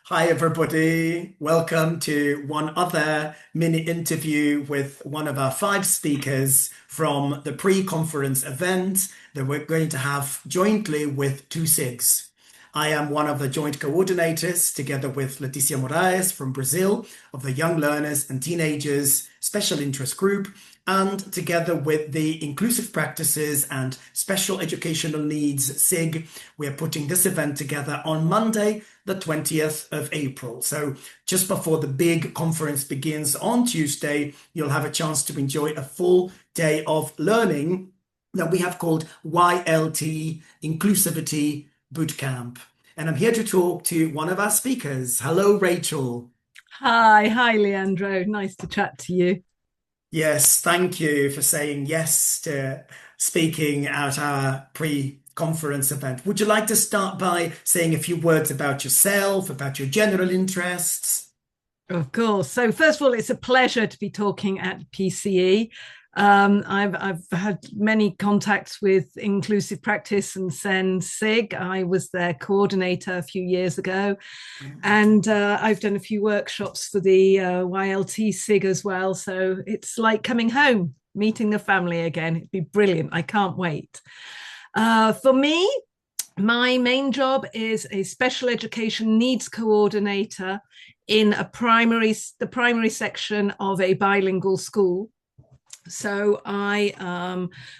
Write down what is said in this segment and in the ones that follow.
Hi, everybody. Welcome to one other mini interview with one of our five speakers from the pre-conference event that we're going to have jointly with two SIGs. I am one of the joint coordinators together with Leticia Moraes from Brazil of the Young Learners and Teenagers Special Interest Group, and together with the Inclusive Practices and Special Educational Needs SIG, we are putting this event together on Monday, the 20th of April. So just before the big conference begins on Tuesday, you'll have a chance to enjoy a full day of learning that we have called YLT Inclusivity Bootcamp. And I'm here to talk to one of our speakers. Hello, Rachael. Hi, Leandro. Nice to chat to you. Yes, thank you for saying yes to speaking at our pre-conference event. Would you like to start by saying a few words about yourself, about your general interests? Of course. So, first of all, it's a pleasure to be talking at PCE. I've had many contacts with Inclusive Practice and SENSIG. I was their coordinator a few years ago, and I've done a few workshops for the YLTSIG as well. So it's like coming home, meeting the family again. It'd be brilliant. I can't wait. For me, my main job is a special education needs coordinator in the primary section of a bilingual school. So I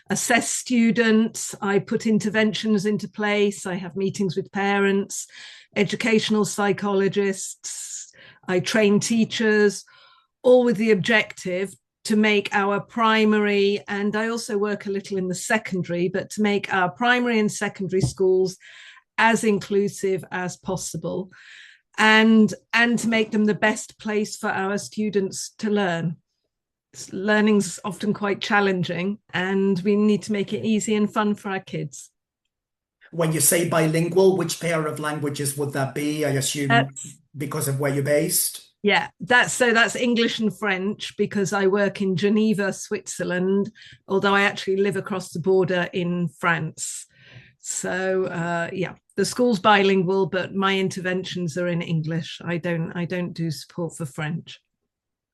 assess students, I put interventions into place, I have meetings with parents, educational psychologists, I train teachers, all with the objective to make our primary, and I also work a little in the secondary, but to make our primary and secondary schools as inclusive as possible, and to make them the best place for our students to learn. Learning's often quite challenging, and we need to make it easy and fun for our kids. When you say bilingual, which pair of languages would that be? I assume That's because of where you're based. Yeah, that's English and French because I work in Geneva, Switzerland, although I actually live across the border in France. So yeah, the school's bilingual, but my interventions are in English. I don't do support for French.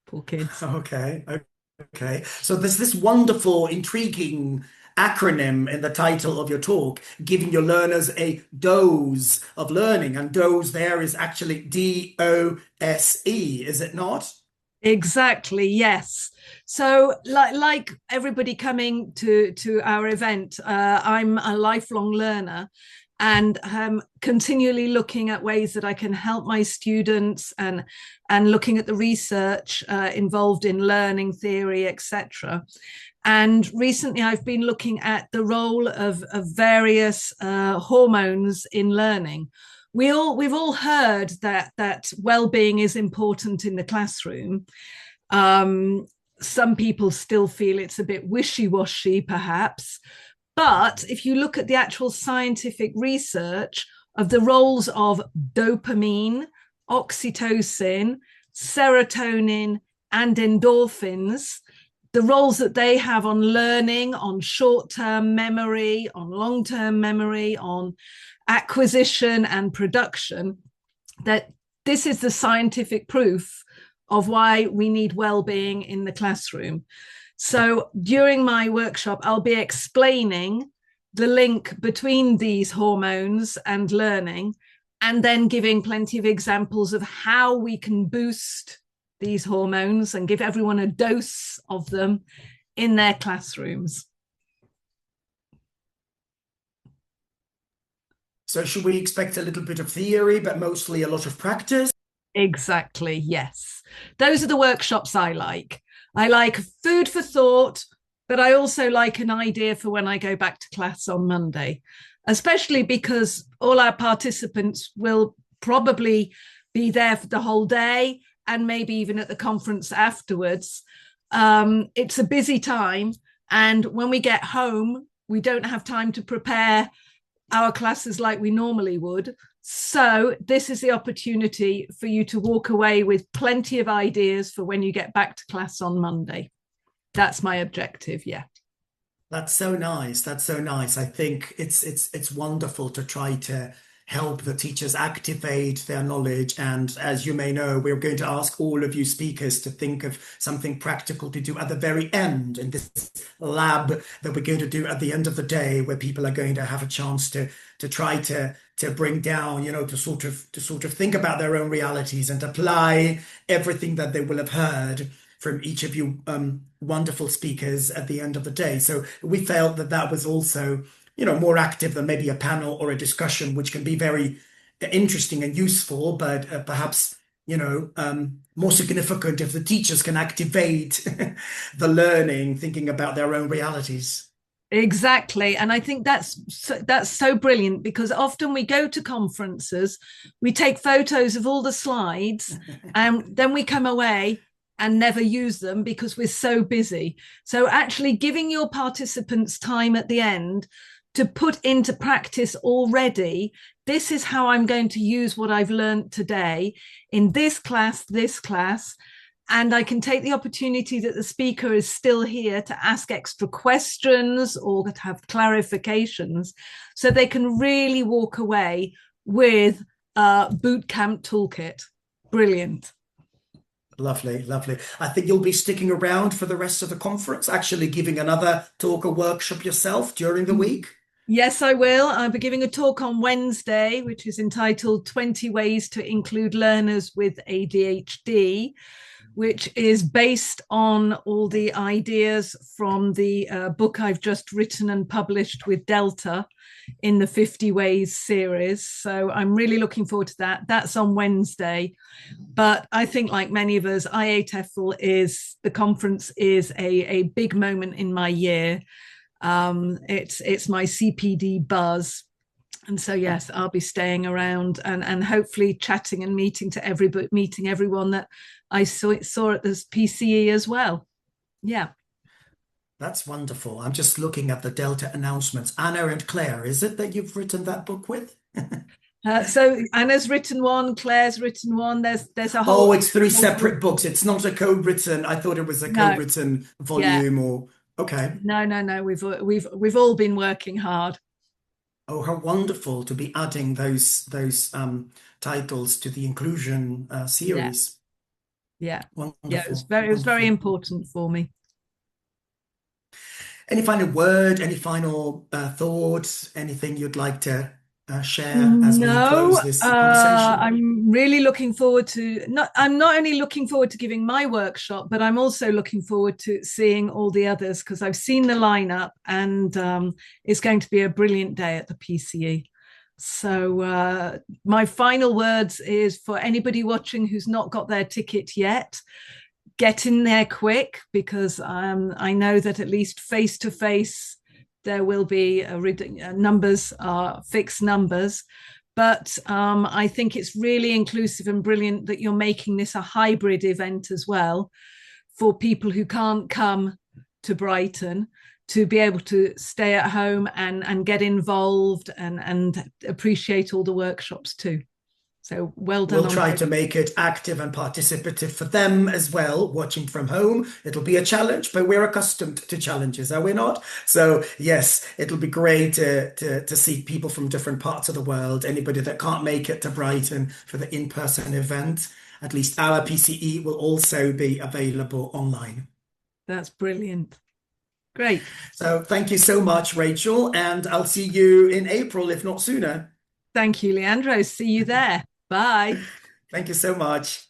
Poor kids. Okay, okay. So there's this wonderful, intriguing acronym in the title of your talk, giving your learners a dose of learning. And dose there is actually DOSE, is it not? Exactly, yes. So like everybody coming to our event, I'm a lifelong learner and continually looking at ways that I can help my students and looking at the research involved in learning theory, etc. And recently I've been looking at the role of various hormones in learning. We've all heard that well-being is important in the classroom. Um, some people still feel it's a bit wishy-washy, perhaps. But if you look at the actual scientific research of the roles of dopamine, oxytocin, serotonin, and endorphins, the roles that they have on learning, on short-term memory, on long-term memory, on acquisition and production, that this is the scientific proof of why we need well-being in the classroom. So during my workshop, I'll be explaining the link between these hormones and learning, and then giving plenty of examples of how we can boost these hormones and give everyone a dose of them in their classrooms. So should we expect a little bit of theory, but mostly a lot of practice? Exactly, yes. Those are the workshops I like. I like food for thought, but I also like an idea for when I go back to class on Monday, especially because all our participants will probably be there for the whole day and maybe even at the conference afterwards. It's a busy time. And when we get home, we don't have time to prepare our classes like we normally would. So this is the opportunity for you to walk away with plenty of ideas for when you get back to class on Monday. That's my objective. Yeah. That's so nice. That's so nice. I think it's wonderful to try to help the teachers activate their knowledge. And as you may know, we're going to ask all of you speakers to think of something practical to do at the very end in this lab that we're going to do at the end of the day, where people are going to have a chance to try to bring down, to sort of think about their own realities and apply everything that they will have heard from each of you wonderful speakers at the end of the day. So we felt that that was also, more active than maybe a panel or a discussion, which can be very interesting and useful, but perhaps, more significant if the teachers can activate the learning, thinking about their own realities. Exactly. And I think that's so brilliant, because often we go to conferences, we take photos of all the slides, and then we come away and never use them because we're so busy. So actually giving your participants time at the end to put into practice already, this is how I'm going to use what I've learned today in this class, and I can take the opportunity that the speaker is still here to ask extra questions or to have clarifications, so they can really walk away with a bootcamp toolkit. Brilliant. Lovely, lovely. I think you'll be sticking around for the rest of the conference, actually giving another talk or workshop yourself during the week. Yes, I will. I'll be giving a talk on Wednesday, which is entitled 20 Ways to Include Learners with ADHD, which is based on all the ideas from the book I've just written and published with Delta in the 50 Ways series. So I'm really looking forward to that. That's on Wednesday. But I think, like many of us, the conference is a big moment in my year. It's my CPD buzz. And so, yes, I'll be staying around and hopefully chatting and meeting everyone that I saw at this PCE as well. Yeah. That's wonderful. I'm just looking at the Delta announcements. Anna and Claire, is it that you've written that book with? So Anna's written one, Claire's written one. There's a whole. Oh, it's three separate books. It's not a co-written. I thought it was a co-written volume. Or okay. No. We've all been working hard. Oh, how wonderful to be adding those titles to the inclusion series. Yeah. Wonderful. Yeah, it was very important for me. Any final word, any final thoughts, anything you'd like to share as we close this conversation? I'm really looking forward to I'm not only looking forward to giving my workshop, but I'm also looking forward to seeing all the others, because I've seen the lineup, and it's going to be a brilliant day at the PCE. So my final words is, for anybody watching who's not got their ticket yet, get in there quick, because I know that at least face to face there will be numbers are fixed numbers, but I think it's really inclusive and brilliant that you're making this a hybrid event as well, for people who can't come to Brighton to be able to stay at home and get involved and appreciate all the workshops too. So well done. We'll try to make it active and participative for them as well, watching from home. It'll be a challenge, but we're accustomed to challenges, are we not? So yes, it'll be great to see people from different parts of the world. Anybody that can't make it to Brighton for the in-person event, at least our PCE will also be available online. That's brilliant. Great. So thank you so much, Rachel, and I'll see you in April, if not sooner. Thank you, Leandro. See you there. Bye. Thank you so much.